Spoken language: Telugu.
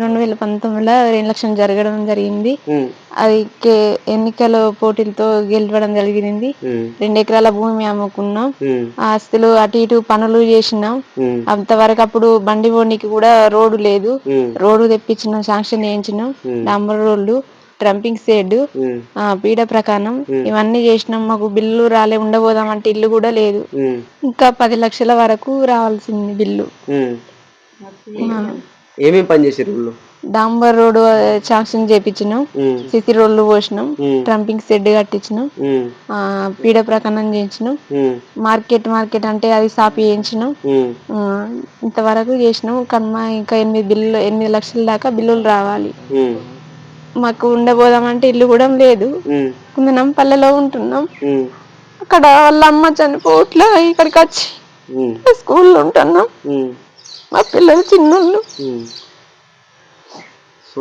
2019లో ఎలక్షన్ జరగడం జరిగింది. ఉమ్, అది ఎన్నికల పోటీలతో గెలవడం జరిగింది. ఉమ్, 2 ఎకరాల భూమి అమ్ముకున్నాం. ఉమ్, ఆస్తులు అటు ఇటు పనులు చేసినాం. ఉమ్, అంతవరకు అప్పుడు బండి పోనీకి కూడా రోడ్డు లేదు. ఉమ్, రోడ్డు తెప్పించినాం, శాంక్షన్ చేయించినాం. ఉమ్, డాంబర్ రోడ్లు, ట్రంపింగ్ షెడ్, ఉమ్, పీడ ప్రకారం ఉమ్, ఇవన్నీ చేసినాం. మాకు బిల్లు రాలే, ఉండబోదామంటే ఇల్లు కూడా లేదు. ఉమ్, ఇంకా 10 లక్షల వరకు రావాల్సింది బిల్లు. ఉమ్. ఆ, ఏమేం పని చేసారు ఊళ్ళో? డాంబర్ రోడ్ శాంక్షన్ చేయించినాం. ఉమ్, సిసి రోడ్లు పోసినాం. ఉమ్, ట్రంపింగ్ షెడ్ కట్టించినాం. ఉమ్, పీడ ప్రకారం చేయించినాం. ఉమ్, మార్కెట్ అంటే అది సాపి చేయించినాం. ఉమ్, ఇంతవరకు చేసినాం. కన్నా ఇంకా 8 లక్షల దాకా బిల్లులు రావాలి. ఉమ్, మాకు ఉండబోదామంటే ఇల్లు కూడా లేదు. ఉమ్, కుందనం పల్లెలో ఉంటున్నాం. ఉమ్, అక్కడ వాళ్ళ అమ్మ చనిపోట్లా ఇక్కడికి వచ్చి ఉమ్, స్కూల్లో ఉంటున్నాం. ఉమ్, మా పిల్లలు చిన్నోళ్ళు. ఉమ్.